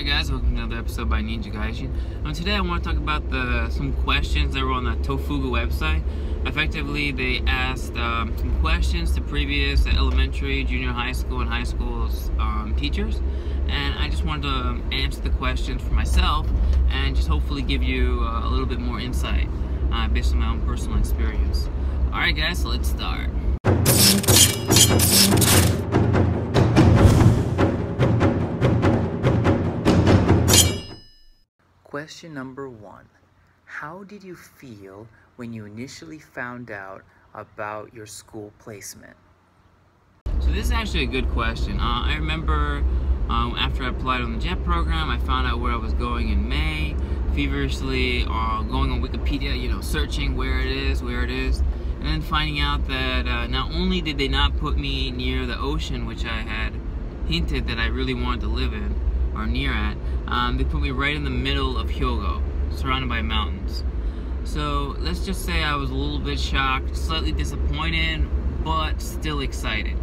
Alright guys, welcome to another episode by NinjaGaijin. Today I want to talk about some questions that were on the Tofugu website. Effectively, they asked some questions to previous elementary, junior high school, and high school teachers. And I just wanted to answer the questions for myself and just hopefully give you a little bit more insight based on my own personal experience. Alright guys, so let's start. Question number 1. How did you feel when you initially found out about your school placement? So this is actually a good question. I remember after I applied on the JET program, I found out where I was going in May, feverishly going on Wikipedia, searching where it is, and then finding out that not only did they not put me near the ocean, which I had hinted that I really wanted to live in, or near at, they put me right in the middle of Hyogo, surrounded by mountains. So let's just say I was a little bit shocked, slightly disappointed, but still excited.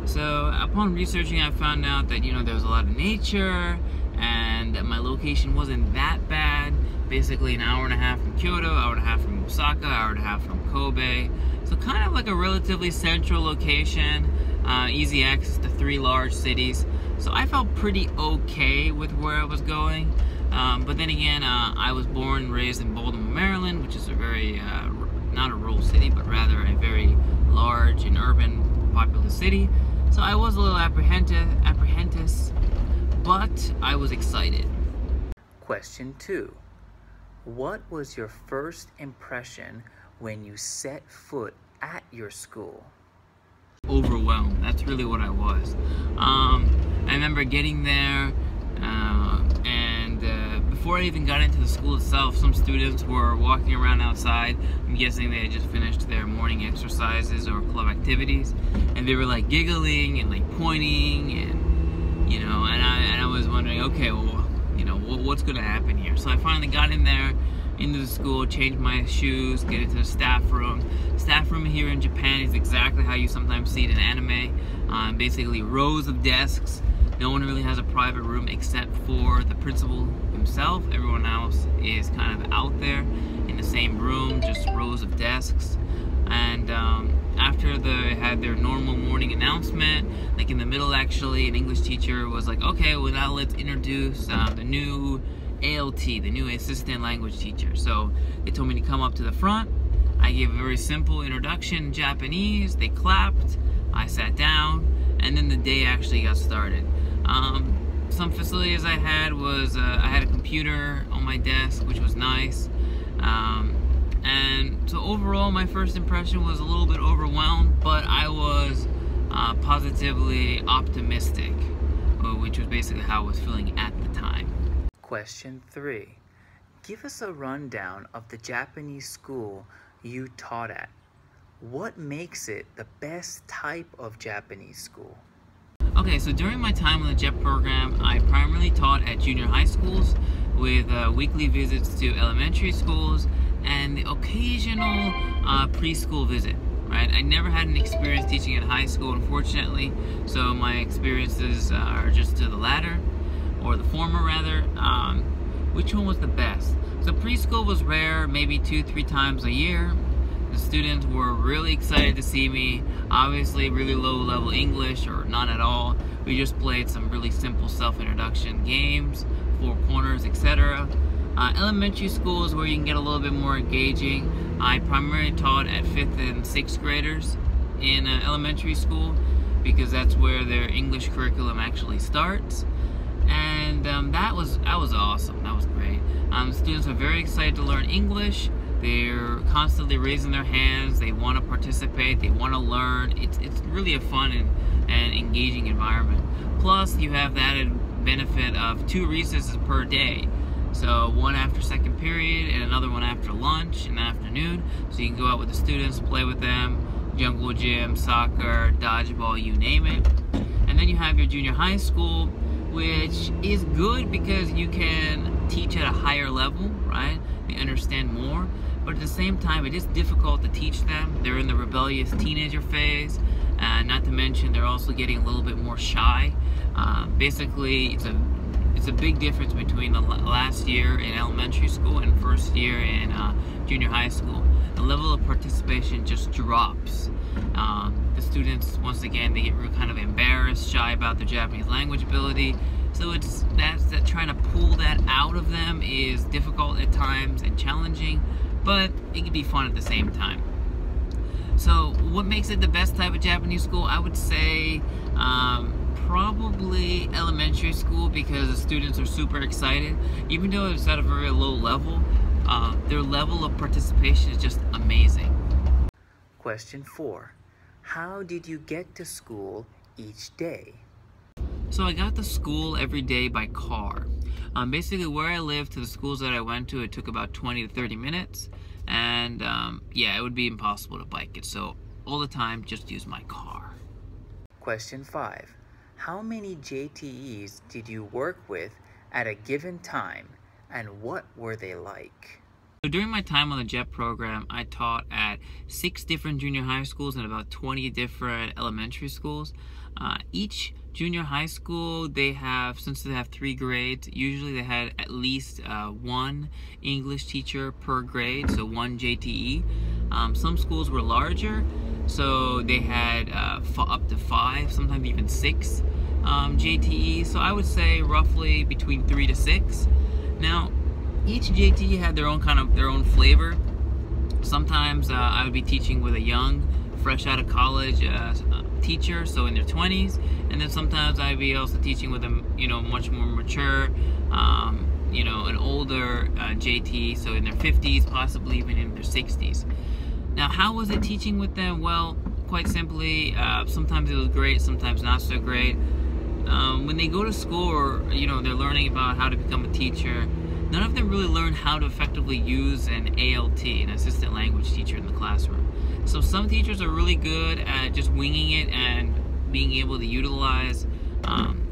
So upon researching, I found out that there was a lot of nature, and that my location wasn't that bad. Basically an hour and a half from Kyoto, hour and a half from Osaka, hour and a half from Kobe. So kind of like a relatively central location, easy access to 3 large cities. So I felt pretty okay with where I was going. But then again, I was born and raised in Baltimore, Maryland, which is a very, not a rural city, but rather a very large and urban, populous city. So I was a little apprehensive, but I was excited. Question 2. What was your first impression when you set foot at your school? Overwhelmed. That's really what I was. I remember getting there, and before I even got into the school itself, some students were walking around outside. I'm guessing they had just finished their morning exercises or club activities, and they were like giggling and like pointing, and and I was wondering, okay, well, what's going to happen here? So I finally got in there, into the school, changed my shoes, get into the staff room. Staff room here in Japan is exactly how you sometimes see it in anime. Basically rows of desks. No one really has a private room except for the principal himself. Everyone else is kind of out there in the same room, just rows of desks. And after they had their normal morning announcement, like in the middle actually, an English teacher was like, okay, well now let's introduce the new ALT, the new assistant language teacher. So they told me to come up to the front. I gave a very simple introduction in Japanese. They clapped, I sat down, and then the day actually got started. Some facilities I had was, I had a computer on my desk, which was nice. And so overall, my first impression was a little bit overwhelmed, but I was positively optimistic, which was basically how I was feeling at the time. Question 3. Give us a rundown of the Japanese school you taught at. What makes it the best type of Japanese school? Okay, so during my time on the JET program, I primarily taught at junior high schools with weekly visits to elementary schools and the occasional preschool visit, right? I never had an experience teaching at high school, unfortunately, so my experiences are just to the latter, or the former rather. Which one was the best? So preschool was rare, maybe 2-3 times a year. The students were really excited to see me. Obviously really low level English, or none at all. We just played some really simple self-introduction games, 4 corners, etc. Elementary school is where you can get a little bit more engaging. I primarily taught at 5th and 6th graders in elementary school because that's where their English curriculum actually starts. And that was awesome. That was great. Students are very excited to learn English. They're constantly raising their hands. They want to participate. They want to learn. It's really a fun and engaging environment. Plus, you have the added benefit of 2 recesses per day. So one after second period and another one after lunch in the afternoon. So you can go out with the students, play with them, jungle gym, soccer, dodgeball, you name it. And then you have your junior high school, which is good because you can teach at a higher level, right? They understand more. But at the same time, it is difficult to teach them. They're in the rebellious teenager phase. Not to mention, they're also getting a little bit more shy. Basically, it's a it's a big difference between the last year in elementary school and first year in junior high school. The level of participation just drops. The students, once again, they get kind of embarrassed, shy about their Japanese language ability. So it's that trying to pull that out of them is difficult at times and challenging, but it can be fun at the same time. So what makes it the best type of Japanese school? I would say probably elementary school, because the students are super excited. Even though it's at a very low level, their level of participation is just amazing. Question 4. How did you get to school each day? So I got to school every day by car. Basically, where I lived to the schools that I went to, it took about 20 to 30 minutes. And yeah, it would be impossible to bike it. So all the time, just use my car. Question 5. How many JTEs did you work with at a given time, and what were they like? So during my time on the JET program, I taught at 6 different junior high schools and about 20 different elementary schools. Each junior high school, since they have 3 grades, usually they had at least 1 English teacher per grade, so 1 JTE. Some schools were larger, so they had up to 5, sometimes even 6 JTEs. So I would say roughly between 3 to 6. Now, each JTE had their own flavor. Sometimes I would be teaching with a young, fresh out of college teacher, so in their 20s, and then sometimes I'd be also teaching with a much more mature, an older JT, so in their 50s, possibly even in their 60s. Now, how was it teaching with them? Well, quite simply, sometimes it was great, sometimes not so great. When they go to school, or they're learning about how to become a teacher, none of them really learn how to effectively use an ALT, an assistant language teacher, in the classroom. So some teachers are really good at just winging it and being able to utilize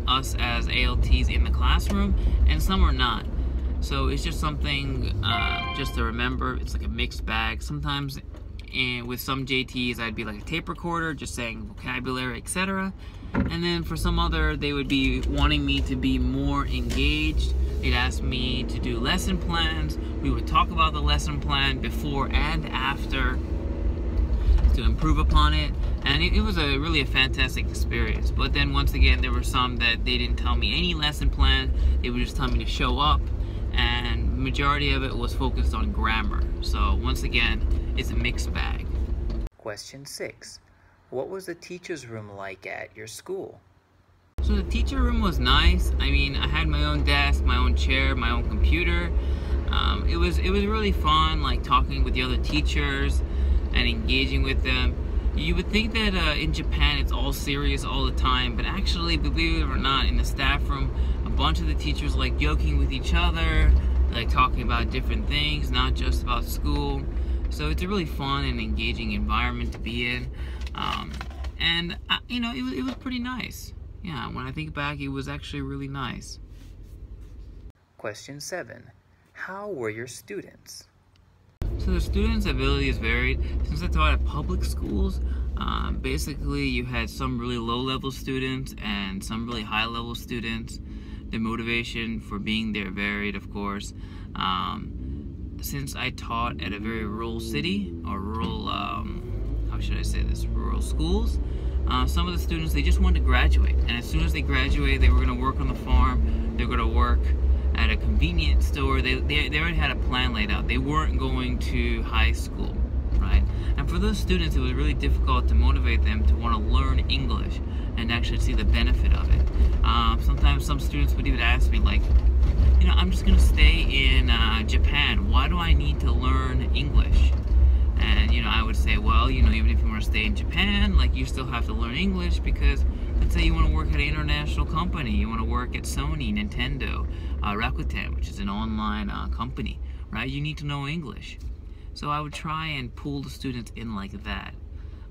us as ALTs in the classroom, and some are not. So it's just something just to remember. It's like a mixed bag. Sometimes with some JTs, I'd be like a tape recorder, just saying vocabulary, etc. And then for some other, they would be wanting me to be more engaged. They'd ask me to do lesson plans. We would talk about the lesson plan before and after to improve upon it. And it was really a fantastic experience. But then once again, there were some that they didn't tell me any lesson plan. They would just tell me to show up. And the majority of it was focused on grammar. So once again, it's a mixed bag. Question 6. What was the teacher's room like at your school? So the teacher room was nice. I mean, I had my own desk, my own chair, my own computer. It was really fun, like talking with the other teachers and engaging with them. You would think that in Japan it's all serious all the time, but actually, believe it or not, in the staff room, a bunch of the teachers like joking with each other, like talking about different things, not just about school. So it's a really fun and engaging environment to be in. And it was pretty nice. Yeah, when I think back, it was actually really nice. Question 7. How were your students? So the students' ability is varied. Since I taught at public schools, basically you had some really low-level students and some really high-level students. Their motivation for being there varied, of course. Since I taught at a very rural city, or rural, rural schools, some of the students, they just wanted to graduate. And as soon as they graduated, they were going to work on the farm, they were going to work at a convenience store. They already had a plan laid out. They weren't going to high school, right? And for those students, it was really difficult to motivate them to want to learn English and actually see the benefit of it. Sometimes some students would even ask me, like, I'm just going to stay in Japan. Why do I need to learn English? And, I would say, well, even if you want to stay in Japan, like, you still have to learn English, because let's say you want to work at an international company. You want to work at Sony, Nintendo, Rakuten, which is an online company, right? You need to know English. So I would try and pull the students in like that.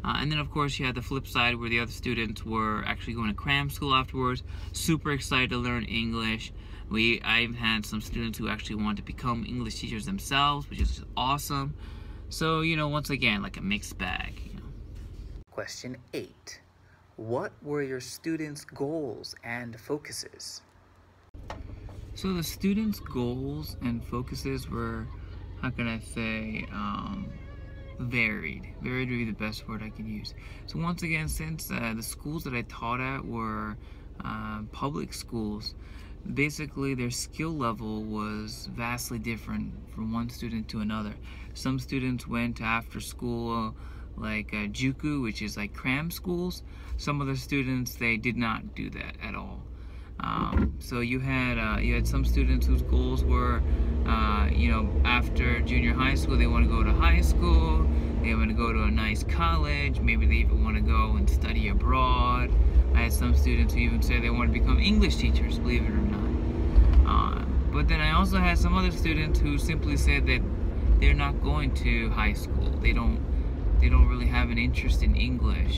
And then, of course, you had the flip side where the other students were actually going to cram school afterwards, super excited to learn English. I've had some students who actually want to become English teachers themselves, which is just awesome. So, once again, like a mixed bag. Question 8. What were your students' goals and focuses? So the students' goals and focuses were, how can I say, varied. Varied would be the best word I could use. So once again, since the schools that I taught at were public schools, basically their skill level was vastly different from one student to another. Some students went to after school like juku, which is like cram schools. Some other students, they did not do that at all. So you had some students whose goals were, after junior high school, they want to go to high school, they want to go to a nice college, maybe they even want to go and study abroad. I had some students who even said they want to become English teachers, believe it or not. But then I also had some other students who simply said that they're not going to high school. They don't really have an interest in English,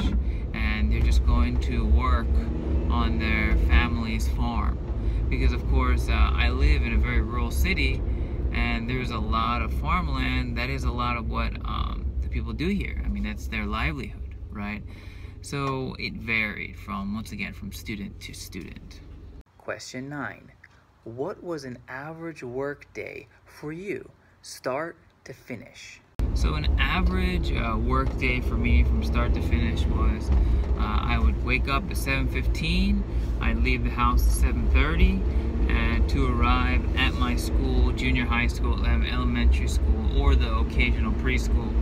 and they're just going to work on their family's farm. Because of course, I live in a very rural city, and there's a lot of farmland. That is a lot of what the people do here. I mean, that's their livelihood, right? So it varied once again, from student to student. Question 9. What was an average work day for you, start to finish? So an average work day for me from start to finish was I would wake up at 7:15, I'd leave the house at 7:30, and to arrive at my school, junior high school, elementary school, or the occasional preschool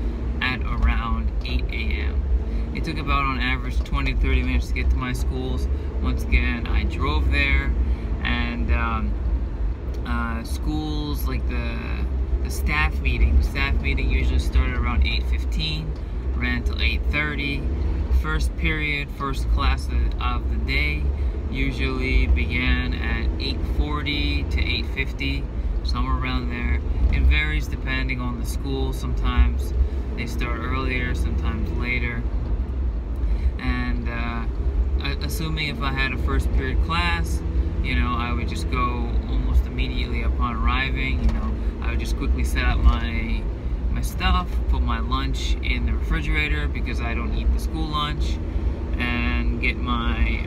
at around 8 a.m. It took about on average 20 to 30 minutes to get to my schools. Once again, I drove there, and schools like the staff meeting. The staff meeting usually started around 8:15, ran till 8:30. First period, first class of the day usually began at 8:40 to 8:50, somewhere around there. It varies depending on the school. Sometimes they start earlier, sometimes later. And assuming if I had a first period class, I would just go almost immediately upon arriving. I would just quickly set up my stuff, put my lunch in the refrigerator because I don't eat the school lunch, and get my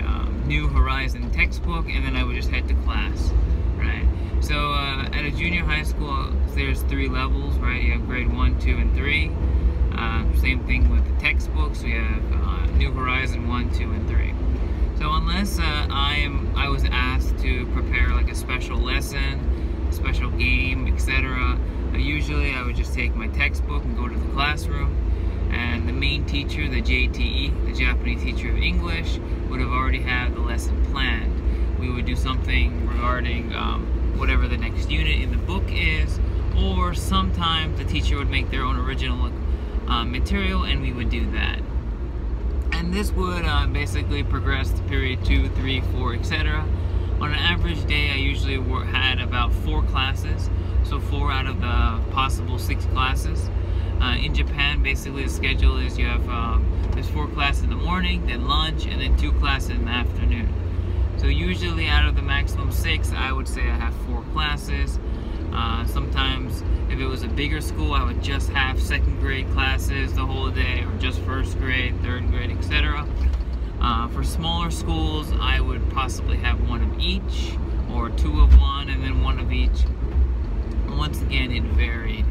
New Horizon textbook, and then I would just head to class, right? So at a junior high school, there's 3 levels, right? You have grade 1, 2, and 3. Same thing with the textbooks. We have New Horizon 1, 2, and 3. So unless I was asked to prepare like a special lesson, special game, etc., usually I would just take my textbook and go to the classroom, and the main teacher, the JTE, the Japanese teacher of English, would have already had the lesson planned. We would do something regarding whatever the next unit in the book is, or sometimes the teacher would make their own original material, and we would do that. And this would basically progress to period 2, 3, 4, etc. On an average day, I usually had about 4 classes, so 4 out of the possible 6 classes. In Japan, basically the schedule is you have there's 4 classes in the morning, then lunch, and then 2 classes in the afternoon. So usually out of the maximum 6, I would say I have 4 classes. Sometimes if it was a bigger school, I would just have 2nd grade classes the whole day, or just 1st grade, 3rd grade, etc. For smaller schools, I would possibly have 1 of each, or 2 of one, and then 1 of each. Once again, it varied.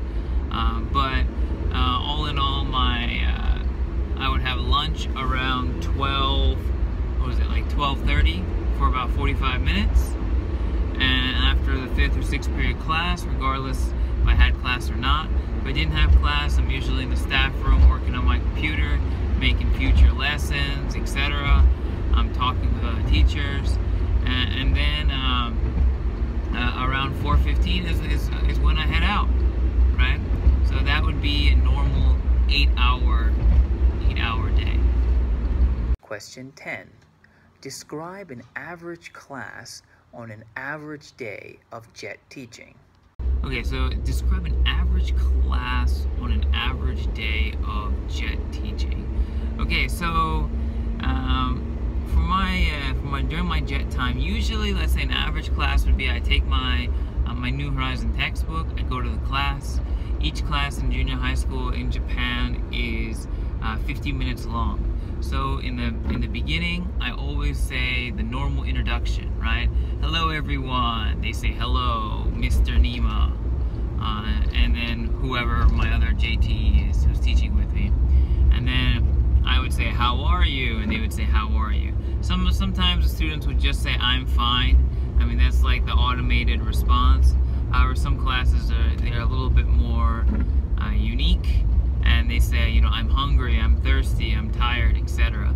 But all in all, I would have lunch around 12:30 for about 45 minutes. And after the 5th or 6th period class, regardless if I had class or not, if I didn't have class, I'm usually in the staff room working on my computer, making future lessons, etc. I'm talking with other teachers, and then around 4:15 is when I head out, right? So that would be a normal 8-hour day. Question 10. Describe an average class on an average day of JET teaching. Okay, so describe an average class on an average day of JET teaching. Okay, so during my JET time, usually, let's say an average class would be I take my New Horizon textbook, I go to the class. Each class in junior high school in Japan is 50 minutes long. So in the beginning, I always say the normal introduction, right? Hello everyone. They say hello, Mr. Nima, and then whoever my other JT is who's teaching with me, and then I would say how are you, and they would say how are you. Sometimes the students would just say I'm fine. I mean, that's like the automated response. However, some classes they're a little bit more unique, and they say, you know, I'm hungry, I'm thirsty, I'm tired, etc.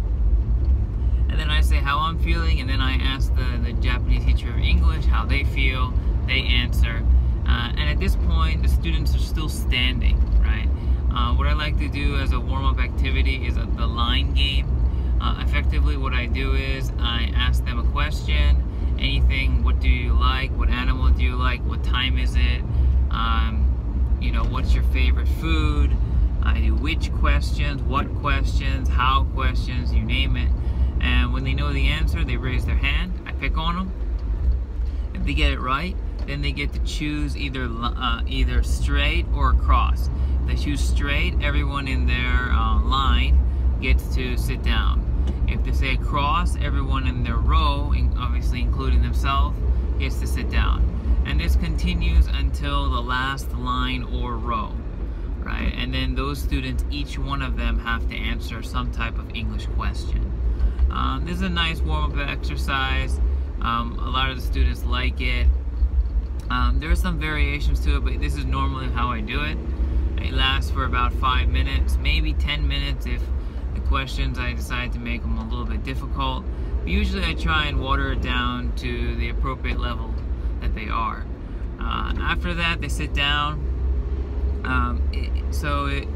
And then I say how I'm feeling, and then I ask the Japanese teacher of English how they feel. They answer, and at this point, the students are still standing, right? What I like to do as a warm-up activity is the line game. Effectively, what I do is I ask them a question. Anything, what do you like? What animal do you like? What time is it? You know, what's your favorite food? I do which questions, what questions, how questions, you name it. And when they know the answer, they raise their hand. I pick on them. If they get it right, then they get to choose either straight or cross. If they choose straight, everyone in their line gets to sit down. If they say cross, everyone in their row, obviously including themselves, gets to sit down. And this continues until the last line or row, right? And then those students, each one of them, have to answer some type of English question. This is a nice warm-up exercise. A lot of the students like it. There are some variations to it, but this is normally how I do it. It lasts for about 5 minutes, maybe 10 minutes if the questions I decide to make them a little bit difficult. But usually I try and water it down to the appropriate level that they are. After that, they sit down.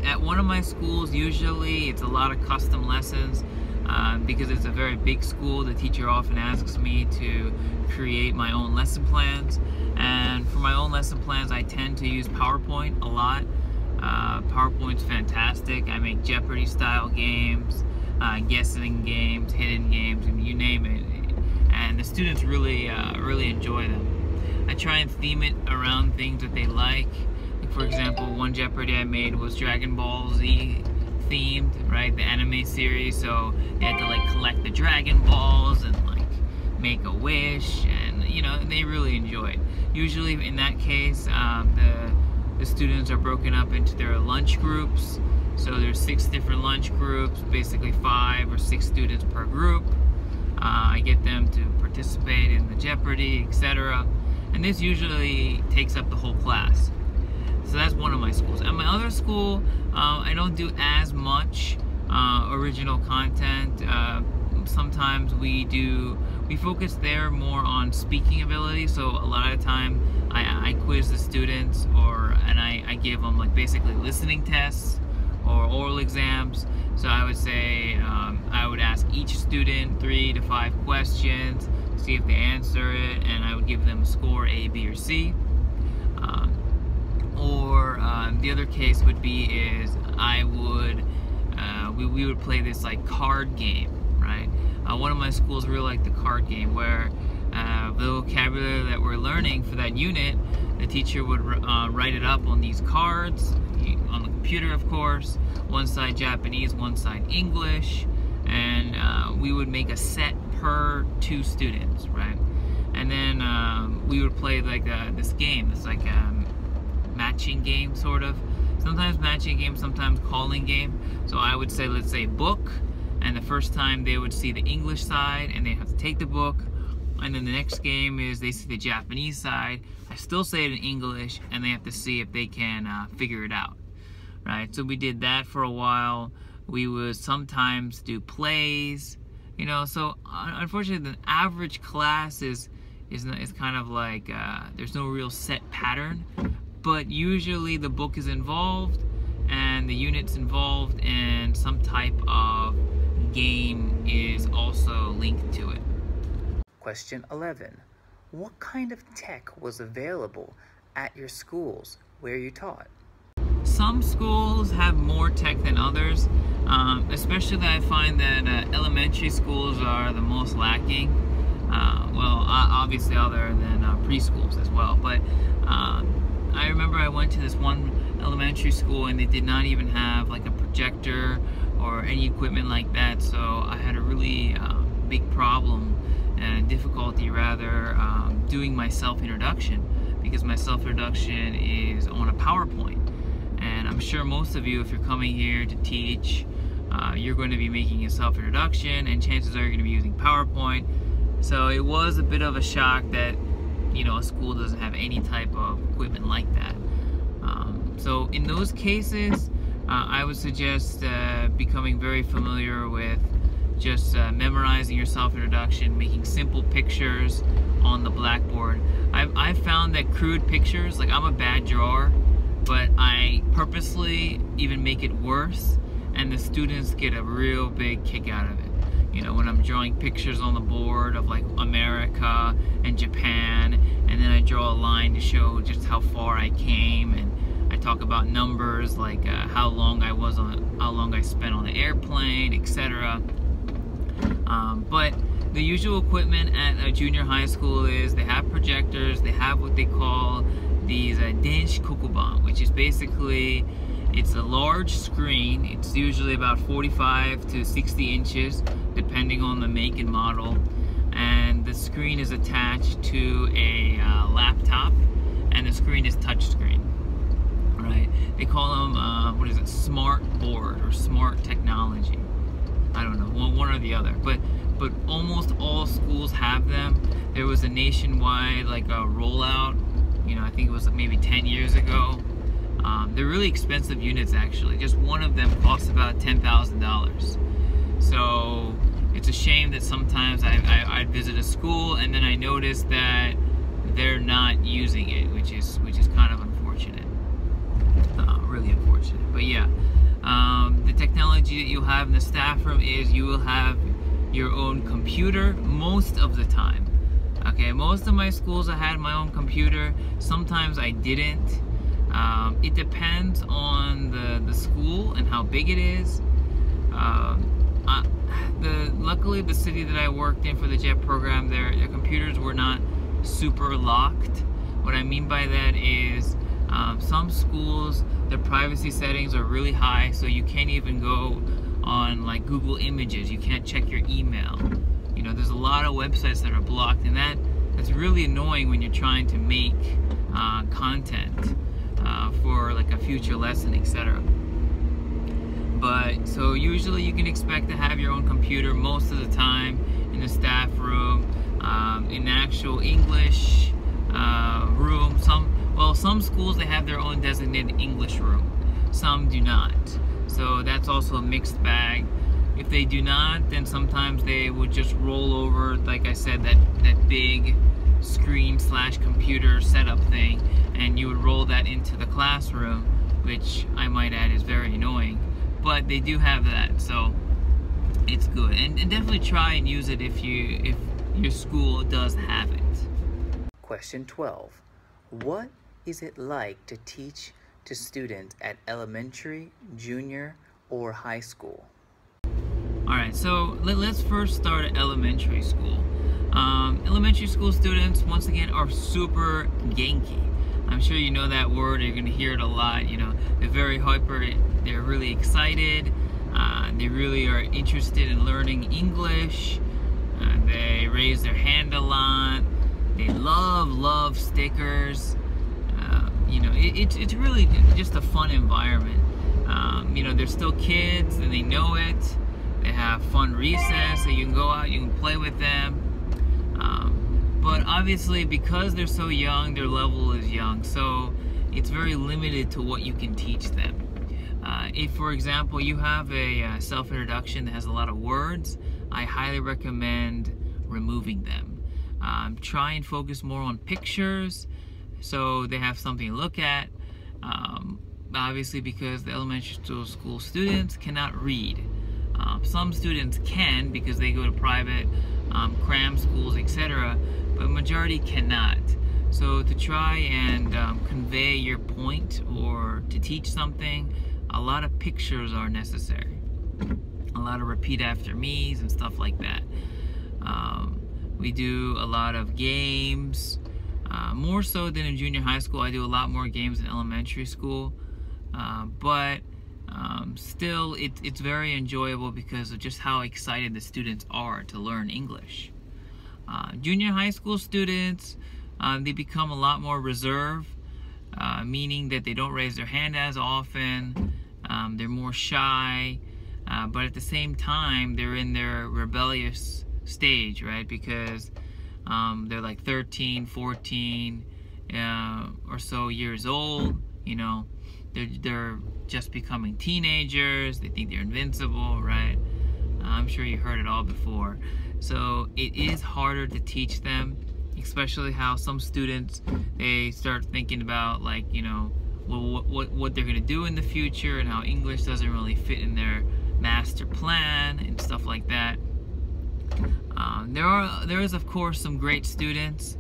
At one of my schools, usually it's a lot of custom lessons. Because it's a very big school, the teacher often asks me to create my own lesson plans. And for my own lesson plans, I tend to use PowerPoint a lot. PowerPoint's fantastic. I make Jeopardy style games, guessing games, hidden games, and you name it. And the students really enjoy them. I try and theme it around things that they like. For example, one Jeopardy I made was Dragon Ball Z themed, right? The anime series, so they had to like collect the Dragon Balls and like make a wish, and you know, they really enjoy it. Usually in that case, the students are broken up into their lunch groups. So there's 6 different lunch groups, basically 5 or 6 students per group. I get them to participate in the Jeopardy, etc. And this usually takes up the whole class. So that's one of my schools. At my other school, I don't do as much original content. Sometimes we focus there more on speaking ability. So a lot of the time I quiz the students, and I give them like basically listening tests or oral exams. So I would say I would ask each student 3 to 5 questions, see if they answer it, and I would give them a score A, B, or C. The other case would be is we would play this like card game, right? One of my schools really liked the card game where the vocabulary that we're learning for that unit, the teacher would write it up on these cards on the computer, of course. One side Japanese, one side English, and we would make a set per 2 students, right? And then we would play like this game. It's like matching game, sort of. Sometimes matching game, sometimes calling game. So I would say, let's say book, and the first time they would see the English side and they have to take the book, and then the next game is they see the Japanese side. I still say it in English, and they have to see if they can figure it out, right? So we did that for a while. We would sometimes do plays, you know. So unfortunately, the average class is kind of like there's no real set pattern. But usually the book is involved and the unit's involved, and some type of game is also linked to it. Question 11. What kind of tech was available at your schools where you taught? Some schools have more tech than others, especially I find that elementary schools are the most lacking. Well, obviously other than preschools as well, but I remember I went to this one elementary school and they did not even have like a projector or or any equipment like that. So I had a really big problem and difficulty rather doing my self-introduction, because my self-introduction is on a PowerPoint. And I'm sure most of you, if you're coming here to teach, you're going to be making a self-introduction, and chances are you're going to be using PowerPoint. So it was a bit of a shock that, you know, a school doesn't have any type of equipment like that. So in those cases, I would suggest becoming very familiar with just memorizing your self-introduction, making simple pictures on the blackboard. I've found that crude pictures, like I'm a bad drawer, but I purposely even make it worse, and the students get a real big kick out of it. You know, when I'm drawing pictures on the board of like America and Japan, and then I draw a line to show just how far I came, and I talk about numbers like how long I spent on the airplane, etc. But the usual equipment at a junior high school is they have projectors, they have what they call these denshi kokuban, which is basically, it's a large screen. It's usually about 45 to 60 inches, depending on the make and model. And the screen is attached to a laptop, and the screen is touchscreen. Right? They call them, what is it, smart board or smart technology. I don't know, one or the other. But almost all schools have them. There was a nationwide like a rollout, you know, I think it was maybe 10 years ago. They're really expensive units actually. Just one of them costs about $10,000. So it's a shame that sometimes I'd visit a school and then I notice that they're not using it, which is kind of unfortunate. Really unfortunate. But yeah, the technology that you'll have in the staff room is you will have your own computer most of the time. Okay, most of my schools I had my own computer. Sometimes I didn't. It depends on the school and how big it is. Luckily, the city that I worked in for the JET program, their computers were not super locked. What I mean by that is some schools, their privacy settings are really high, so you can't even go on like Google Images. You can't check your email. You know, there's a lot of websites that are blocked, and that's really annoying when you're trying to make content for like a future lesson, etc. But so usually you can expect to have your own computer most of the time in the staff room, in the actual English room. Some schools, they have their own designated English room. Some do not. So that's also a mixed bag. If they do not, then sometimes they would just roll over, like I said, that big screen/computer setup thing, and you would roll that into the classroom, which I might add is very annoying. But they do have that, so it's good. And definitely try and use it if your school does have it. Question 12. What is it like to teach to students at elementary, junior, or high school? Alright, so let's first start at elementary school. Elementary school students, once again, are super genki. I'm sure you know that word, you're going to hear it a lot. You know, they're very hyper, they're really excited, they really are interested in learning English, they raise their hand a lot, they love stickers. You know, it's really just a fun environment. You know, they're still kids and they know it. They have fun recess, so you can go out, you can play with them. But obviously, because they're so young, their level is young, so it's very limited to what you can teach them. If, for example, you have a self-introduction that has a lot of words, I highly recommend removing them. Try and focus more on pictures, so they have something to look at. Obviously, because the elementary school students cannot read. Some students can because they go to private cram schools, etc., but majority cannot. So to try and convey your point or to teach something, a lot of pictures are necessary. A lot of repeat after me's and stuff like that. We do a lot of games, more so than in junior high school. I do a lot more games in elementary school, but Still, it's very enjoyable because of just how excited the students are to learn English. Junior high school students, they become a lot more reserved, meaning that they don't raise their hand as often, they're more shy, but at the same time, they're in their rebellious stage, right? Because they're like 13, 14 or so years old, you know. They're just becoming teenagers. They think they're invincible, right? I'm sure you heard it all before. So it is harder to teach them, especially how some students, they start thinking about, like, you know, well, what they're gonna do in the future, and how English doesn't really fit in their master plan and stuff like that. There is of course some great students.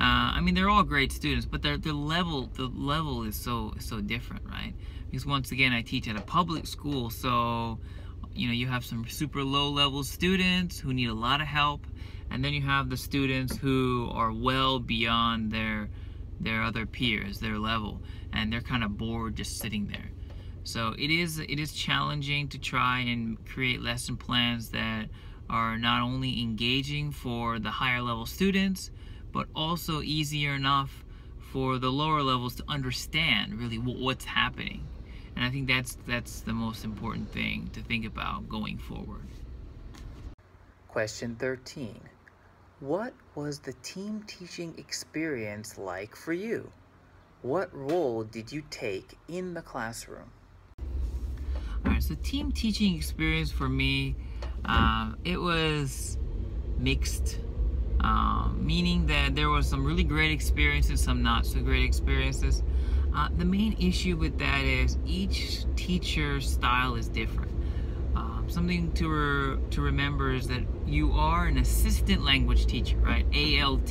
I mean, they're all great students, but the level is so different, right? Because once again, I teach at a public school, so you know, you have some super low-level students who need a lot of help, and then you have the students who are well beyond their other peers, their level, and they're kind of bored just sitting there. So it is challenging to try and create lesson plans that are not only engaging for the higher level students, but also easier enough for the lower levels to understand really what's happening. And I think that's the most important thing to think about going forward. Question 13. What was the team teaching experience like for you? What role did you take in the classroom? Alright, so team teaching experience for me, it was mixed. Meaning that there was some really great experiences, some not so great experiences. The main issue with that is each teacher's style is different. Something to remember is that you are an assistant language teacher, right? ALT,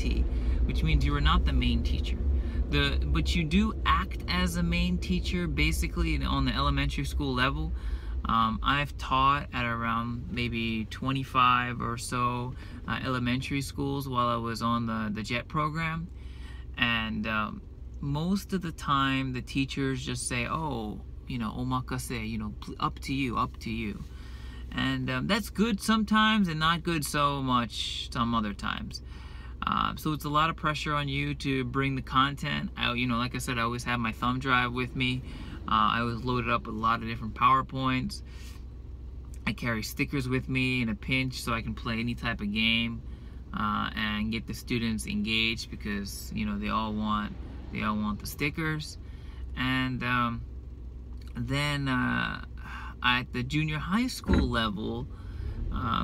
which means you are not the main teacher. But you do act as a main teacher basically on the elementary school level. I've taught at around maybe 25 or so elementary schools while I was on the JET program, and most of the time the teachers just say, oh, you know, omakase, you know, up to you. And that's good sometimes and not good so much some other times. So it's a lot of pressure on you to bring the content. You know, like I said, I always have my thumb drive with me. I was loaded up with a lot of different PowerPoints. I carry stickers with me in a pinch so I can play any type of game and get the students engaged, because you know they all want the stickers. And then at the junior high school level,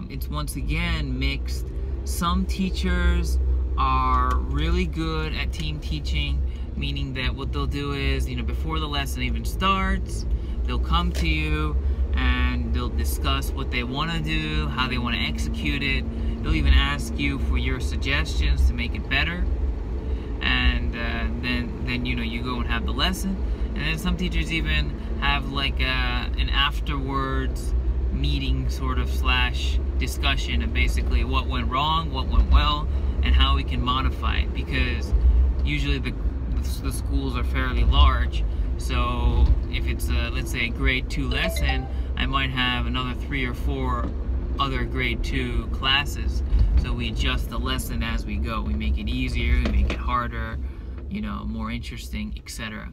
it's once again mixed. Some teachers are really good at team teaching, meaning that what they'll do is, you know, before the lesson even starts, they'll come to you and they'll discuss what they want to do, how they want to execute it. They'll even ask you for your suggestions to make it better. And then you know, you go and have the lesson. And then some teachers even have like an afterwards meeting sort of / discussion of basically what went wrong, what went well, and how we can modify it, because usually the schools are fairly large. So if it's a, let's say, grade 2 lesson, I might have another 3 or 4 other grade 2 classes. So we adjust the lesson as we go. We make it easier, we make it harder, you know, more interesting, etc.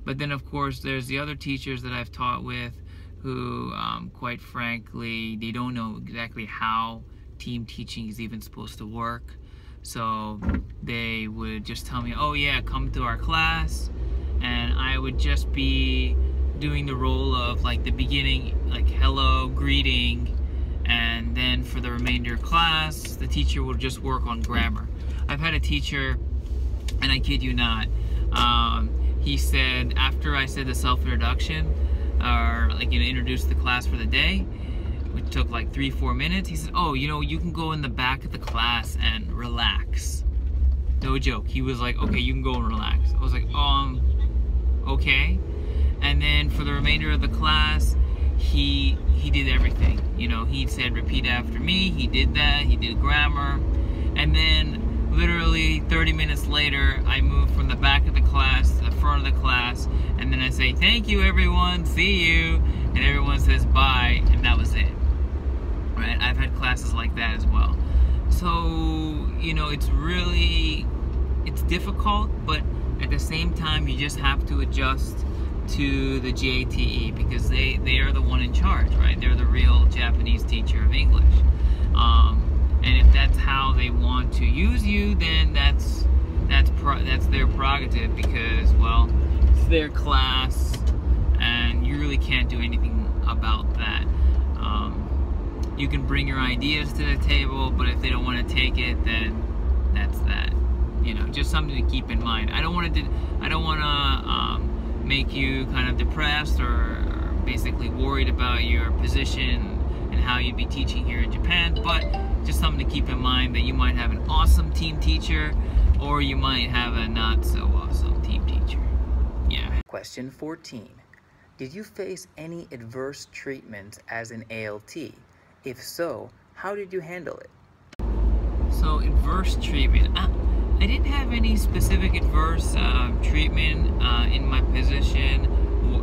But then of course there's the other teachers that I've taught with who, quite frankly, they don't know exactly how team teaching is even supposed to work. So they would just tell me, oh yeah, come to our class, and I would just be doing the role of like the beginning, like hello, greeting, and then for the remainder of class, the teacher would just work on grammar. I've had a teacher, and I kid you not, he said, after I said the self-introduction, or like, you know, introduced the class for the day, which took like 3-4 minutes, he said, oh, you know, you can go in the back of the class and relax. No joke. He was like, okay, you can go and relax. I was like, okay. And then for the remainder of the class, he did everything. You know, he said, repeat after me. He did that. He did grammar. And then literally 30 minutes later, I moved from the back of the class to the front of the class. And then I say, thank you, everyone. See you. and everyone says bye, and that was it. Right? I've had classes like that as well. So, you know, it's difficult, but at the same time, you just have to adjust to the JTE because they are the one in charge, right? They're the real Japanese teacher of English. And if that's how they want to use you, then that's their prerogative because, well, it's their class, and you really can't do anything about that. You can bring your ideas to the table, but if they don't want to take it, then that's that. You know, just something to keep in mind. I don't want to make you kind of depressed or basically worried about your position and how you'd be teaching here in Japan, but just something to keep in mind that you might have an awesome team teacher or you might have a not so awesome team teacher. Yeah. Question 14. Did you face any adverse treatment as an ALT? If so, how did you handle it? So, adverse treatment. I didn't have any specific adverse treatment in my position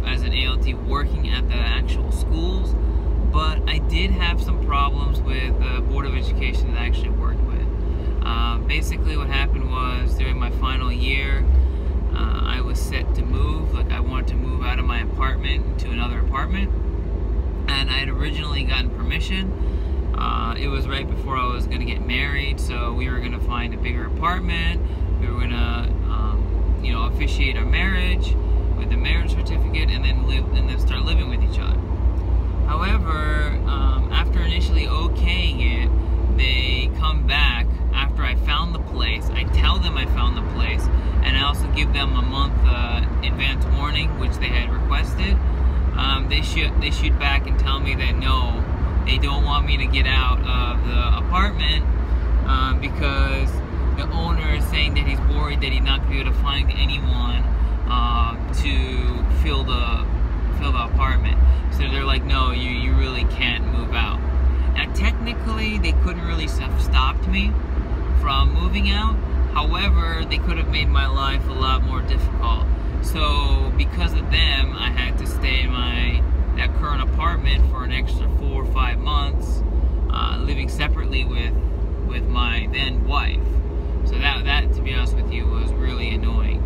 as an ALT working at the actual schools, but I did have some problems with the Board of Education that I actually worked with. Basically what happened was during my final year, I was set to move. Like, I wanted to move out of my apartment to another apartment, and I had originally gotten permission. It was right before I was going to get married, so we were going to find a bigger apartment. We were going to, you know, officiate our marriage with the marriage certificate, and then start living with each other. However, after initially okaying it, they come back after I found the place. I tell them I found the place, and I also give them a month advance warning, which they had requested. They shoot back and tell me that no, they don't want me to get out of the apartment because the owner is saying that he's worried that he's not going to be able to find anyone to fill the apartment. So they're like, no, you really can't move out. Now, technically, they couldn't really have stopped me from moving out. However, they could have made my life a lot more difficult. So because of them, I had to stay in that current apartment for an extra 4 or 5 months, living separately with my then wife. So that, to be honest with you, was really annoying.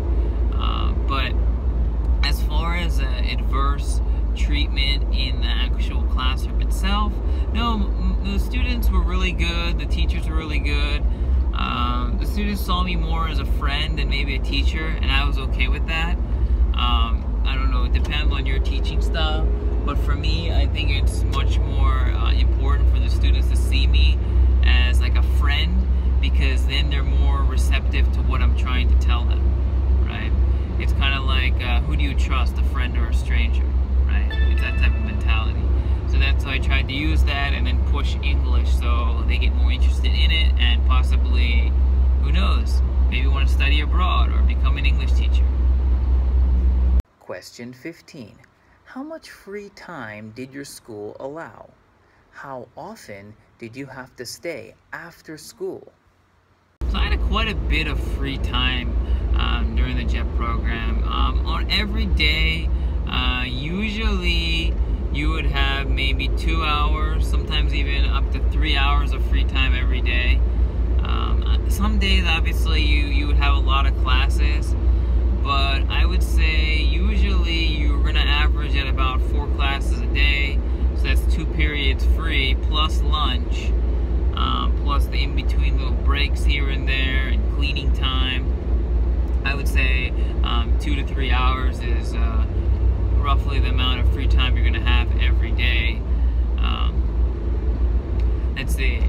But as far as adverse treatment in the actual classroom itself, no, the students were really good. The teachers were really good. The students saw me more as a friend than maybe a teacher, and I was okay with that. I don't know, it depends on your teaching style, but for me, I think it's much more important for the students to see me as like a friend, because then they're more receptive to what I'm trying to tell them, right? It's kind of like, who do you trust, a friend or a stranger, right? It's that type of mentality. So that's why I tried to use that and then push English so they get more interested in it, and possibly, who knows, maybe want to study abroad or become an English teacher. Question 15. How much free time did your school allow? How often did you have to stay after school? So I had quite a bit of free time during the JEP program. On every day, usually you would have maybe 2 hours, sometimes even up to 3 hours of free time every day. Some days, obviously, you would have a lot of classes, but I would say usually you're going to average at about 4 classes a day, so that's 2 periods free, plus lunch, plus the in-between little breaks here and there, and cleaning time. I would say 2 to 3 hours is roughly the amount of free time you're going to have every day. Let's see.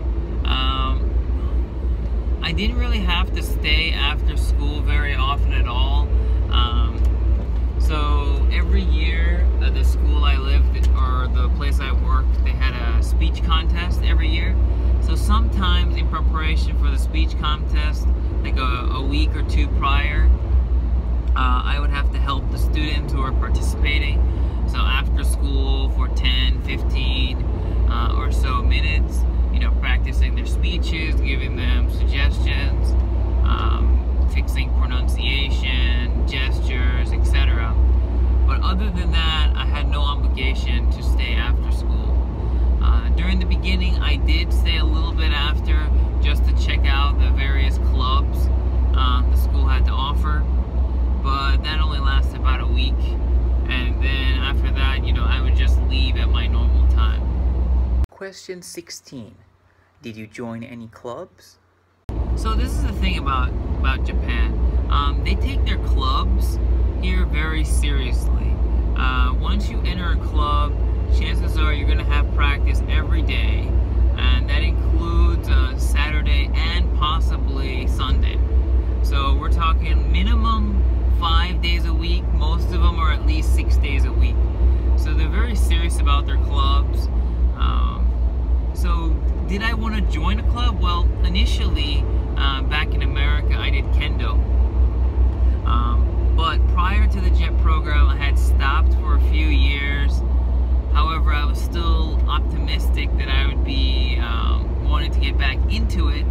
I didn't really have to stay after school very often at all. So every year, the school I lived, or the place I worked, they had a speech contest every year. So sometimes in preparation for the speech contest, like a week or 2 prior, I would have to help the students who are participating. So after school for 10, 15 or so minutes, you know, practicing their speeches, giving them suggestions, fixing pronunciation, gestures, etc. But other than that, I had no obligation to I did stay a little bit after just to check out the various clubs the school had to offer, but that only lasted about a week, and then after that, I would just leave at my normal time. Question 16. Did you join any clubs? So this is the thing about Japan. They take their clubs here very seriously. Once you enter a club, chances are you're going to have practice every day, and that includes Saturday and possibly Sunday. So we're talking minimum 5 days a week. Most of them are at least 6 days a week. So they're very serious about their clubs. So did I want to join a club? Well, initially, back in America, I did kendo. But prior to the JET program, I had stopped for a few years. However, I was still optimistic that I would be wanting to get back into it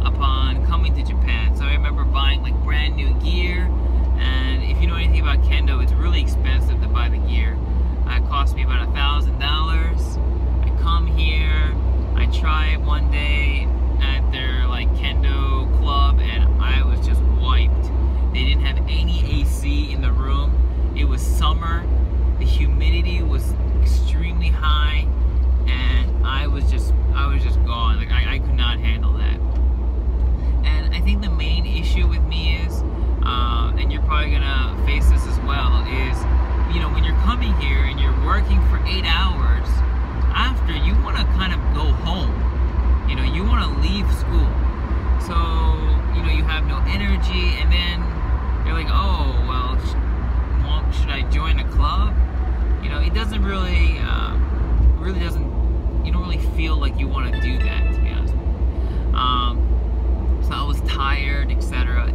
upon coming to Japan. So I remember buying like brand new gear, and if you know anything about kendo, it's really expensive to buy the gear. It cost me about $1,000. I come here, I try it one day at their like kendo club, and I was just wiped. They didn't have any AC in the room. It was summer. The humidity was extremely high, and I was just gone. Like I could not handle that. And I think the main issue with me is, and you're probably gonna face this as well, is when you're coming here and you're working for 8 hours, after you want to kind of go home. You want to leave school. So you have no energy, and then you're like, oh well, should I join a club? It doesn't really doesn't, you don't really feel like you want to do that, to be honest. So I was tired, etc.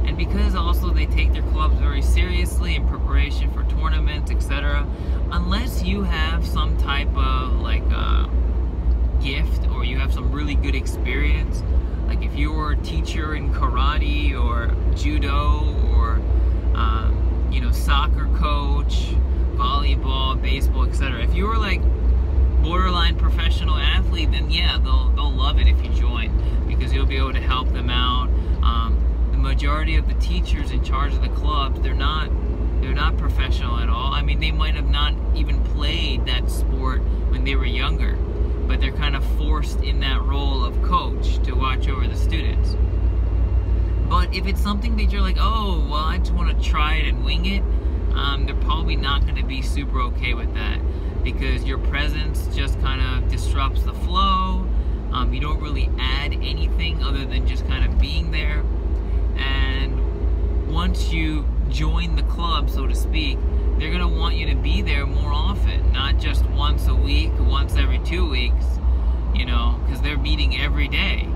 And because also they take their clubs very seriously in preparation for tournaments, etc. Unless you have some type of like gift, or you have some really good experience, like if you were a teacher in karate or judo, or soccer coach, volleyball, baseball, etc. If you were like borderline professional athlete, then yeah, they'll love it if you join, because you'll be able to help them out. The majority of the teachers in charge of the clubs, they're not professional at all. I mean, they might have not even played that sport when they were younger, but they're kind of forced in that role of coach to watch over the students. But if it's something that you're like, oh, well, I just want to try it and wing it, they're probably not going to be super okay with that, because your presence just kind of disrupts the flow. You don't really add anything other than just kind of being there. And once you join the club, so to speak, they're going to want you to be there more often, not just once a week, once every 2 weeks, because they're meeting every day,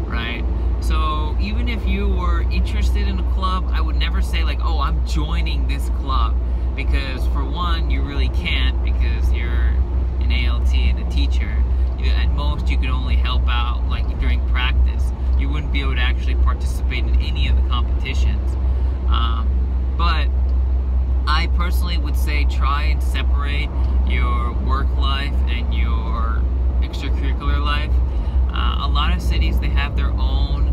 right? So even if you were interested in a club, I would never say like, oh, I'm joining this club, because for one, you really can't, because you're an ALT and a teacher. At most, you can only help out like during practice. You wouldn't be able to actually participate in any of the competitions. But I personally would say try and separate your work life and your extracurricular life. A lot of cities, they have their own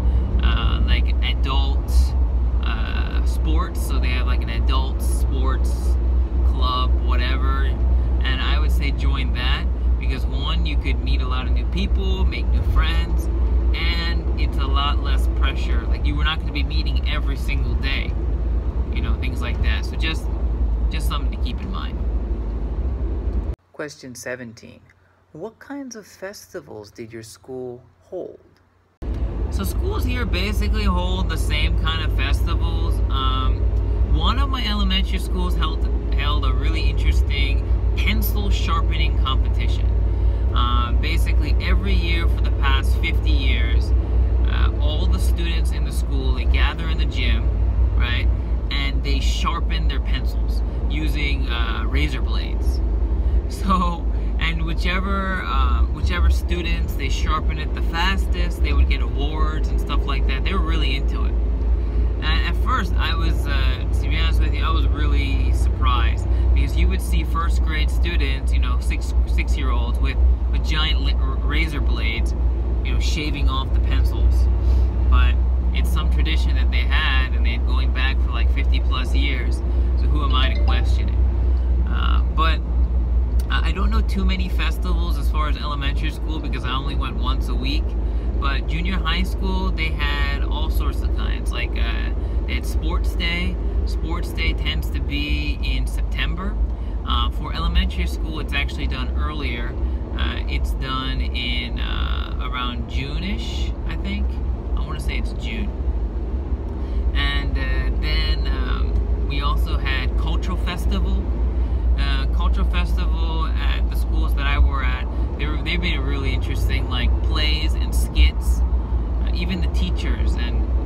like adult sports, so they have like an adult sports club, whatever, and I would say join that, because one, you could meet a lot of new people, make new friends, and it's a lot less pressure. Like, you were not going to be meeting every single day, things like that. So just something to keep in mind. Question 17. What kinds of festivals did your school hold? So schools here basically hold the same kind of festivals. One of my elementary schools held a really interesting pencil sharpening competition. Basically every year for the past 50 years, all the students in the school, they gather in the gym, right, and they sharpen their pencils using razor blades. So, and whichever students they sharpen it the fastest, they would get awards and stuff like that. They were really into it. And at first, I was, to be honest with you, I was really surprised, because you would see first grade students, 6-year-olds with giant razor blades, you know, shaving off the pencils. But it's some tradition that they had, and they're going back for like 50 plus years, so who am I to question it? But I don't know too many festivals as far as elementary school, because I only went once a week. But junior high school, they had all sorts of kinds. Like they had sports day. Sports day tends to be in September. For elementary school, it's actually done earlier. It's done in around June-ish, I think. I want to say it's June. And then we also had cultural festival. Cultural festival at the schools that I were at, they made it really interesting, like plays and skits. Even the teachers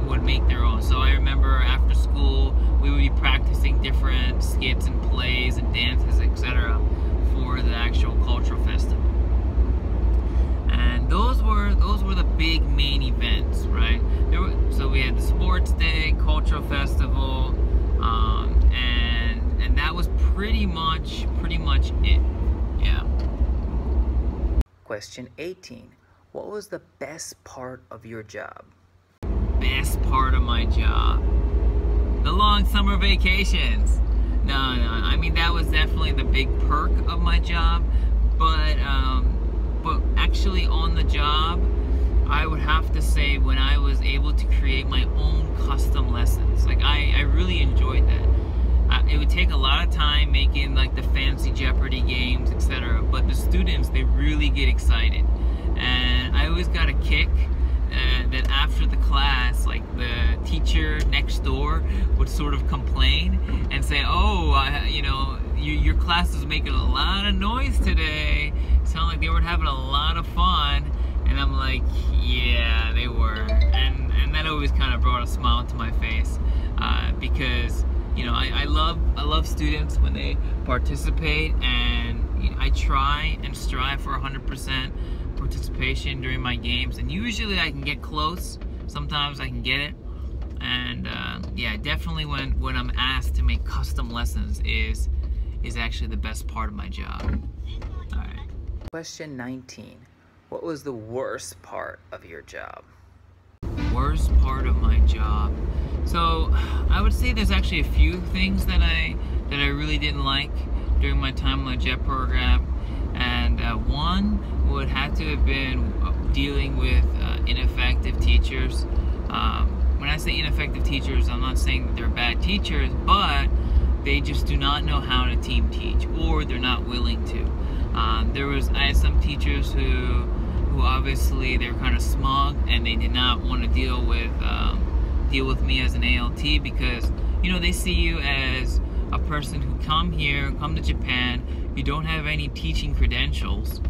would make their own. So I remember after school we would be practicing different skits and plays and dances, etc., for the actual cultural festival. And those were the big main events, right? So we had the sports day, cultural festival, and that was pretty much it. Yeah. Question 18. What was the best part of your job? Best part of my job? The long summer vacations. No, I mean, that was definitely the big perk of my job, but actually on the job, I would have to say when I was able to create my own custom lessons. Like, I really enjoyed that. It would take a lot of time making like the fancy Jeopardy games, etc. But the students, they really get excited. And I always got a kick that after the class, like the teacher next door would sort of complain and say, "Oh, you know, your class is making a lot of noise today." Sound like they were having a lot of fun. And I'm like, yeah, they were. And that always kind of brought a smile to my face, because, you know, I love students when they participate, and you know, I try and strive for 100% participation during my games, and usually I can get close. Sometimes I can get it, and yeah, definitely when I'm asked to make custom lessons is actually the best part of my job. All right. Question 19. What was the worst part of your job? Worst part of my job. So I would say there's actually a few things that I really didn't like during my time on the JET program, and one would have to have been dealing with ineffective teachers. When I say ineffective teachers, I'm not saying that they're bad teachers, but they just do not know how to team teach, or they're not willing to. I had some teachers who obviously they're kind of smug, and they did not want to deal with me as an ALT, because, you know, they see you as a person who come to Japan, you don't have any teaching credentials,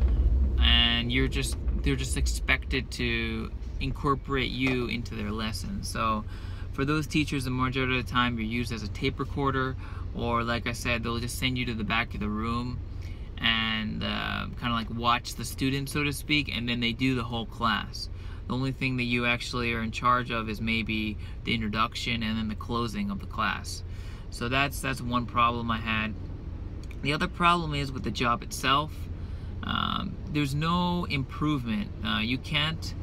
and they're just expected to incorporate you into their lessons. So for those teachers, the majority of the time you're used as a tape recorder, or like I said, they'll just send you to the back of the room and kind of like watch the students, so to speak, and then they do the whole class. The only thing that you actually are in charge of is maybe the introduction and then the closing of the class. So that's one problem I had. The other problem is with the job itself. There's no improvement. You can't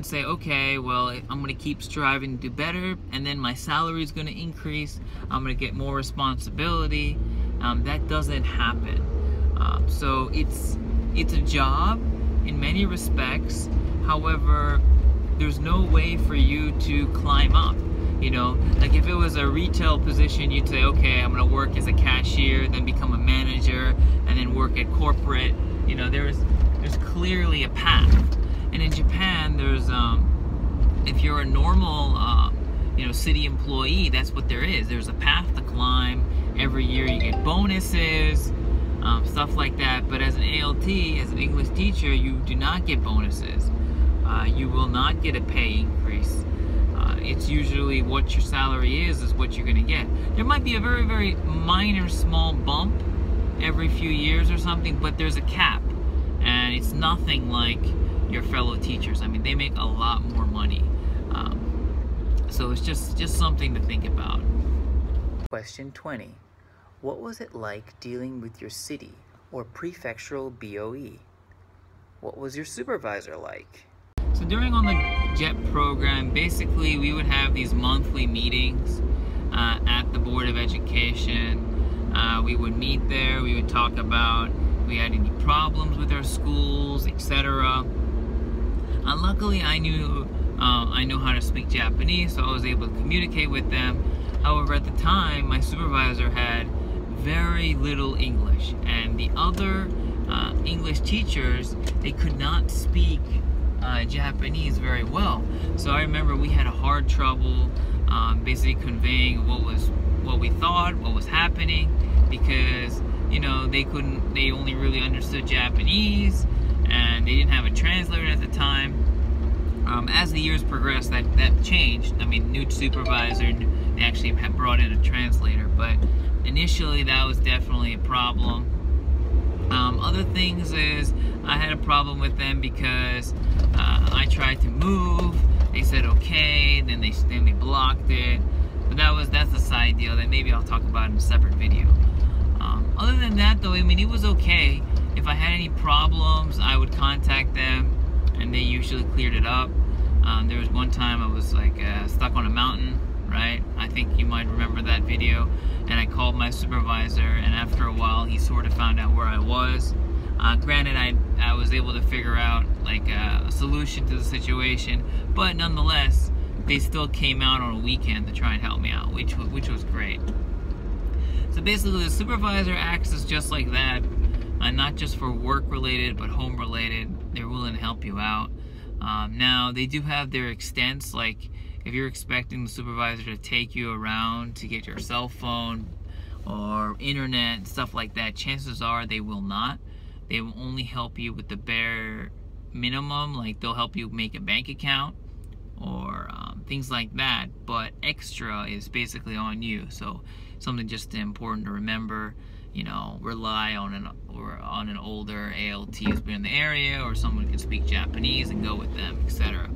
say, okay, well, I'm going to keep striving to do better, and then my salary is going to increase. I'm going to get more responsibility. That doesn't happen. So it's a job in many respects. However, there's no way for you to climb up. You know, like if it was a retail position, you'd say, okay, I'm going to work as a cashier, then become a manager, and then work at corporate. You know, there's clearly a path. And in Japan, there's if you're a normal you know, city employee, that's what there is. There's a path to climb. Every year you get bonuses, stuff like that. But as an ALT, as an English teacher, you do not get bonuses. You will not get a pay increase. It's usually what your salary is what you're going to get. There might be a very, very minor small bump every few years or something, but there's a cap, and it's nothing like your fellow teachers. I mean, they make a lot more money. So it's just something to think about. Question 20. What was it like dealing with your city or prefectural BOE? What was your supervisor like? So during on the JEP program, basically we would have these monthly meetings at the Board of Education. We would meet there, we would talk about if we had any problems with our schools, etc. Luckily I know how to speak Japanese, so I was able to communicate with them. However, at the time, my supervisor had very little English, and the other English teachers, they could not speak Japanese very well. So I remember we had a hard trouble basically conveying what we thought, what was happening, because you know they only really understood Japanese, and they didn't have a translator at the time. As the years progressed, that changed. I mean, new supervisor, they actually had brought in a translator, but initially that was definitely a problem. Other things is I had a problem with them because I tried to move. They said okay, then they blocked it. But that's a side deal that maybe I'll talk about in a separate video. Other than that, though, I mean, it was okay. If I had any problems, I would contact them, and they usually cleared it up. There was one time I was like stuck on a mountain, right? I think you might remember that video. And I called my supervisor, and after a while, he sort of found out where I was. Granted, I was able to figure out like a solution to the situation, but nonetheless, they still came out on a weekend to try and help me out, which was great. So basically, the supervisor acts as just like that, not just for work-related, but home-related. They're willing to help you out. Now, they do have their extents, like if you're expecting the supervisor to take you around to get your cell phone or internet, stuff like that, chances are they will not. They will only help you with the bare minimum, like they'll help you make a bank account or things like that, but extra is basically on you. So something just important to remember, you know, rely on an older ALT who's been in the area, or someone who can speak Japanese and go with them, etc.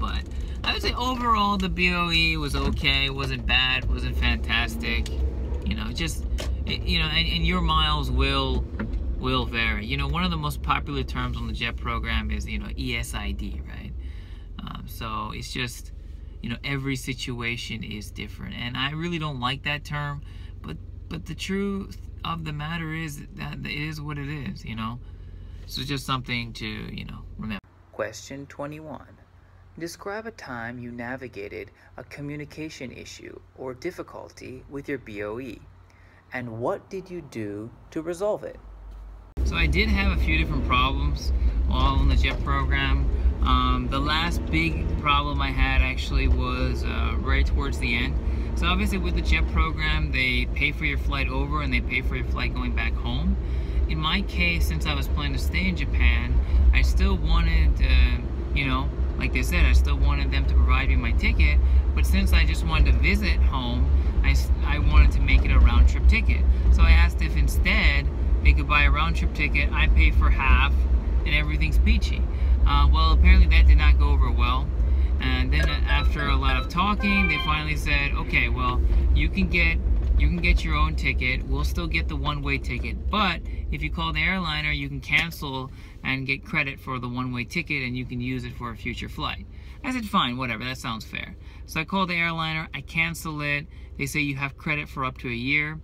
But I would say overall the BOE was okay. It wasn't bad, wasn't fantastic. You know, just, you know, and your miles will vary. You know, one of the most popular terms on the JEP program is, you know, ESID, right? So it's just, you know, every situation is different, and I really don't like that term, but the truth of the matter is that it is what it is, you know. So just something to, you know, remember. Question 21. Describe a time you navigated a communication issue or difficulty with your BOE, and what did you do to resolve it? So I did have a few different problems while on the JEP program. The last big problem I had actually was right towards the end. So obviously with the JEP program, they pay for your flight over and they pay for your flight going back home. In my case, since I was planning to stay in Japan, I still wanted, you know, like they said, I still wanted them to provide me my ticket, but since I just wanted to visit home, I wanted to make it a round-trip ticket. So I asked if instead they could buy a round-trip ticket, I pay for half, and everything's peachy. Well, apparently that did not go over well. And then after a lot of talking, they finally said, okay, well, you can get your own ticket. We'll still get the one-way ticket, but if you call the airliner, you can cancel and get credit for the one-way ticket, and you can use it for a future flight. I said, fine, whatever, that sounds fair. So I called the airliner, I cancel it. They say you have credit for up to a year.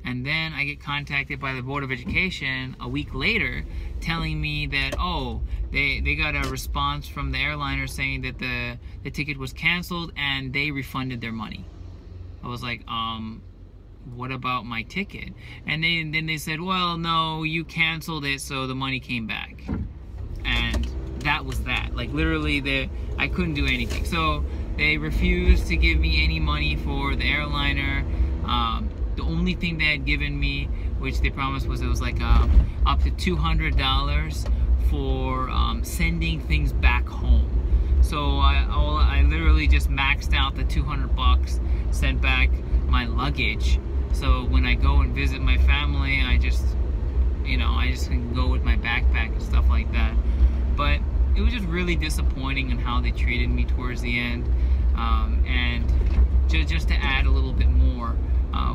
And then I get contacted by the Board of Education a week later telling me that, oh, they got a response from the airliner saying that the ticket was canceled and they refunded their money. I was like, what about my ticket? And then they said, well, no, you canceled it, so the money came back. And that was that. Like, literally, I couldn't do anything. So they refused to give me any money for the airliner. The only thing they had given me, which they promised, was it was like up to $200 for sending things back home. So I literally just maxed out the 200 bucks, sent back my luggage. So when I go and visit my family, I just can go with my backpack and stuff like that. But it was just really disappointing in how they treated me towards the end. And just to add a little bit more,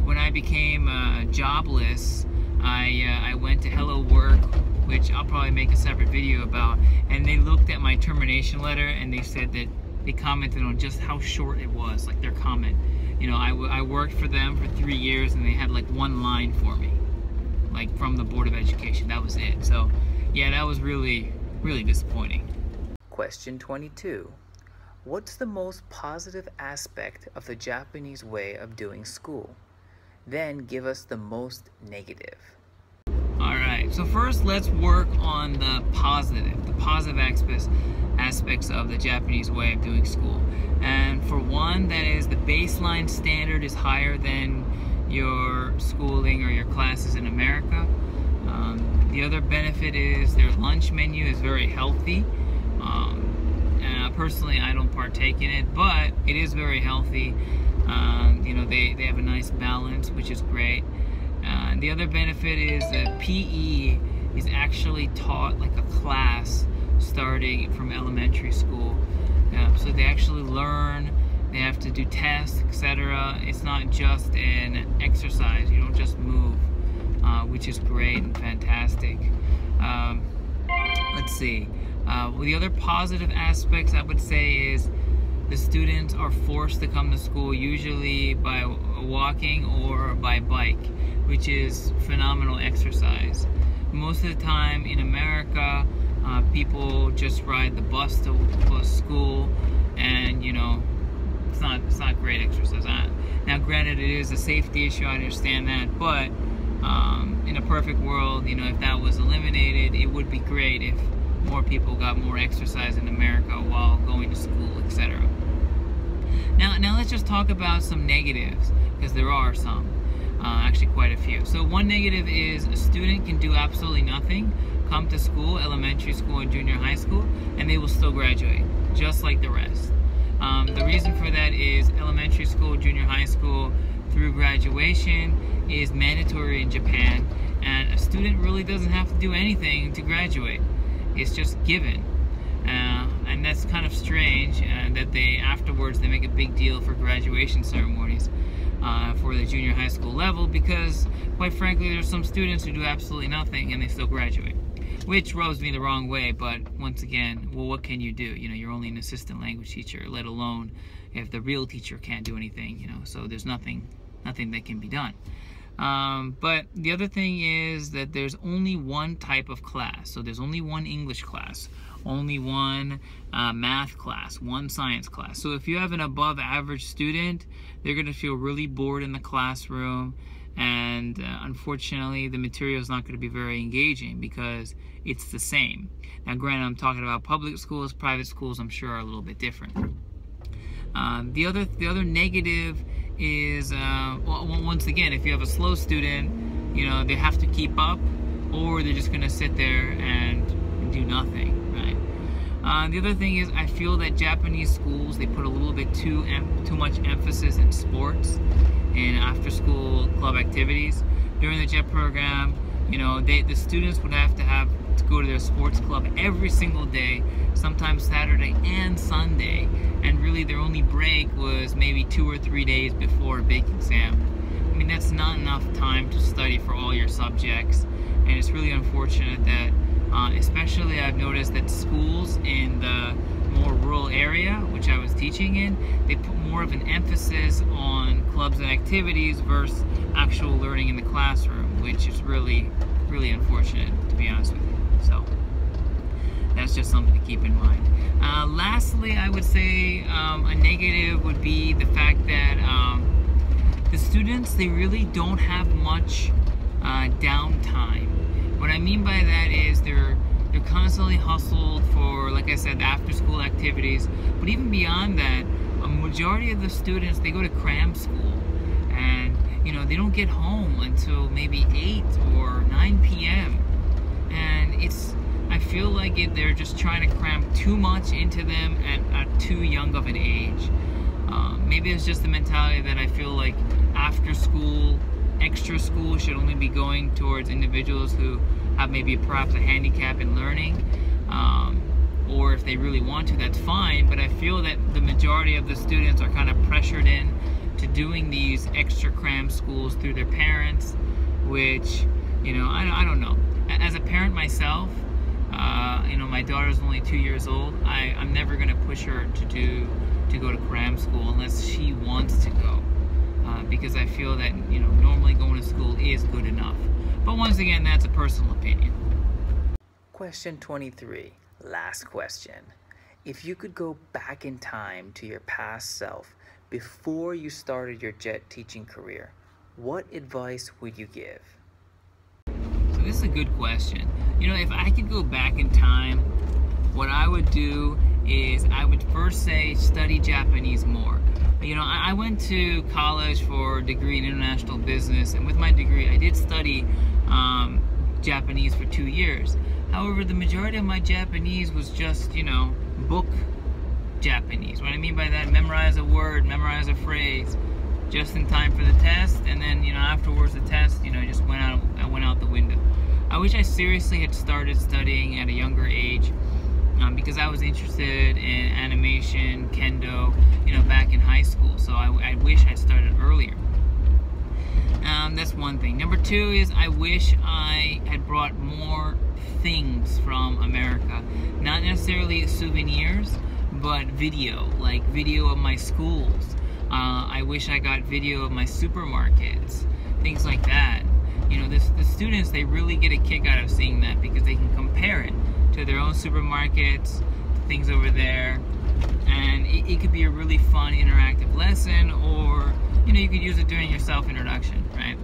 when I became jobless, I went to Hello Work which I'll probably make a separate video about. And they looked at my termination letter and they said that they commented on just how short it was, like their comment. You know, I worked for them for 3 years and they had like one line for me, like from the Board of Education. That was it. So yeah, that was really, really disappointing. Question 22. What's the most positive aspect of the Japanese way of doing school? Then give us the most negative. Alright, so first let's work on the positive aspects of the Japanese way of doing school. And for one, that is the baseline standard is higher than your schooling or your classes in America. The other benefit is their lunch menu is very healthy. Personally, I don't partake in it, but it is very healthy. You know, they have a nice balance, which is great. The other benefit is that PE is actually taught like a class starting from elementary school. So they actually learn, they have to do tests, etc. It's not just an exercise, you don't just move, which is great and fantastic. Let's see. Well, the other positive aspects I would say is the students are forced to come to school usually by walking or by bike, which is phenomenal exercise. Most of the time in America, people just ride the bus to school, and you know, it's not great exercise. Now granted, it is a safety issue, I understand that, but in a perfect world, you know, if that was eliminated, it would be great if more people got more exercise in America while going to school, etc. Now let's just talk about some negatives, because there are some, actually quite a few. So one negative is a student can do absolutely nothing, come to school, elementary school and junior high school, and they will still graduate, just like the rest. The reason for that is elementary school, junior high school, through graduation is mandatory in Japan, and a student really doesn't have to do anything to graduate. It's just given. And that's kind of strange that afterwards they make a big deal for graduation ceremonies for the junior high school level, because quite frankly there's some students who do absolutely nothing and they still graduate, which rubs me the wrong way. But once again, well, what can you do? You know, you're only an assistant language teacher, let alone if the real teacher can't do anything, you know, so there's nothing that can be done. But the other thing is that there's only one type of class. So there's only one English class, only one math class, one science class. So if you have an above average student, they're going to feel really bored in the classroom, and unfortunately the material is not going to be very engaging because it's the same. Now granted, I'm talking about public schools. Private schools I'm sure are a little bit different. The other negative is, well, once again, if you have a slow student, you know, they have to keep up, or they're just going to sit there and do nothing, right? The other thing is, I feel that Japanese schools, they put a little bit too much emphasis in sports and after-school club activities. During the JET program, you know, the students would have to go to their sports club every single day, sometimes Saturday and Sunday, and really their only break was maybe 2 or 3 days before a big exam. I mean, that's not enough time to study for all your subjects, and it's really unfortunate that especially I've noticed that schools in the more rural area, which I was teaching in, they put more of an emphasis on clubs and activities versus actual learning in the classroom, which is really, really unfortunate, to be honest with you. So that's just something to keep in mind. Lastly, I would say a negative would be the fact that the students, they really don't have much downtime. What I mean by that is they're constantly hustled for, like I said, after-school activities. But even beyond that, a majority of the students, they go to cram school, and you know, they don't get home until maybe 8 or 9 p.m. and I feel like they're just trying to cram too much into them at too young of an age. Maybe it's just the mentality that I feel like after school, extra school should only be going towards individuals who have maybe perhaps a handicap in learning, or if they really want to, that's fine. But I feel that the majority of the students are kind of pressured in to doing these extra cram schools through their parents, which, you know, I don't know. as a parent myself, my daughter's only 2 years old. I'm never going to push her to go to cram school unless she wants to go, because I feel that normally going to school is good enough. But once again, that's a personal opinion. Question 23, last question. If you could go back in time to your past self before you started your jet teaching career, what advice would you give? So this is a good question. If I could go back in time, what I would do is I would first say study Japanese more. I went to college for a degree in international business, and with my degree I did study Japanese for 2 years. However, the majority of my Japanese was just, book Japanese. What I mean by that, memorize a word, memorize a phrase, just in time for the test, and then, afterwards the test, just went out the window. I wish I seriously had started studying at a younger age, because I was interested in animation, kendo, back in high school. So I wish I started earlier. That's one thing. Number two is I wish I had brought more things from America. Not necessarily souvenirs, but video, like video of my schools. I wish I got video of my supermarkets, things like that. The students, they really get a kick out of seeing that because they can compare it to their own supermarkets, to things over there, and it could be a really fun interactive lesson, or you could use it during your self-introduction, right?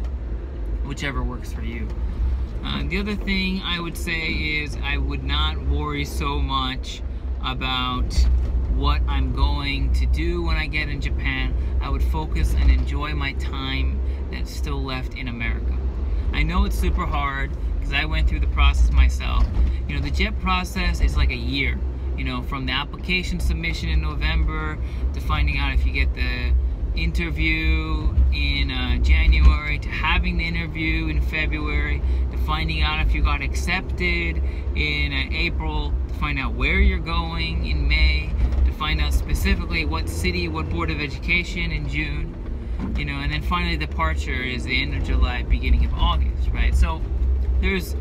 Whichever works for you. The other thing I would say is I would not worry so much about what I'm going to do when I get in Japan. I would focus and enjoy my time that's still left in America. I know it's super hard because I went through the process myself. The JET process is like a year, from the application submission in November to finding out if you get the interview in January, to having the interview in February, to finding out if you got accepted in April, to find out where you're going in May, to find out specifically what city, what Board of Education in June, and then finally departure is the end of July, beginning of August, right? So there's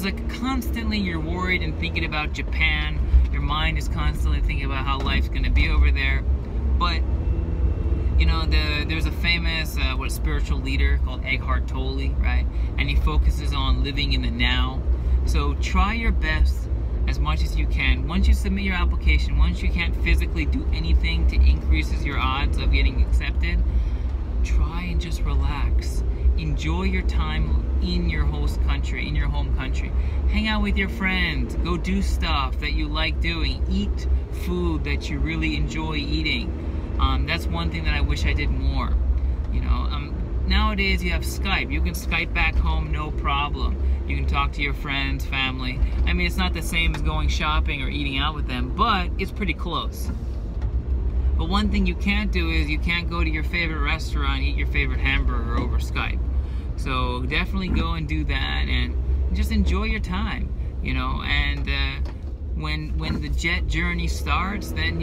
like constantly you're worried and thinking about Japan. Your mind is constantly thinking about how life's going to be over there. But there's a famous spiritual leader called Eckhart Tolle, right? And he focuses on living in the now. So try your best as much as you can. Once you submit your application, once you can't physically do anything to increases your odds of getting accepted, try and just relax. Enjoy your time in your host country, in your home country. Hang out with your friends. Go do stuff that you like doing. Eat food that you really enjoy eating. That's one thing that I wish I did more. Nowadays you have Skype. You can Skype back home, no problem. You can talk to your friends, family. I mean, it's not the same as going shopping or eating out with them, but it's pretty close. But one thing you can't do is you can't go to your favorite restaurant, eat your favorite hamburger over Skype. So definitely go and do that and just enjoy your time, and when the jet journey starts, then,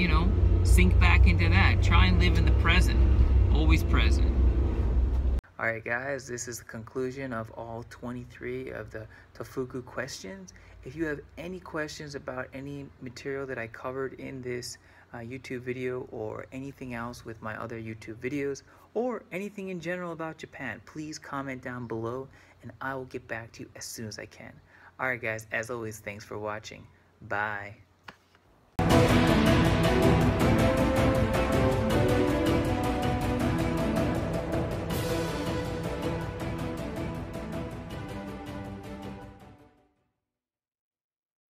sink back into that. Try and live in the present, always present. Alright guys, this is the conclusion of all 23 of the Tofugu questions. If you have any questions about any material that I covered in this YouTube video, or anything else with my other YouTube videos, or anything in general about Japan, please comment down below and I will get back to you as soon as I can. Alright guys, as always, thanks for watching. Bye.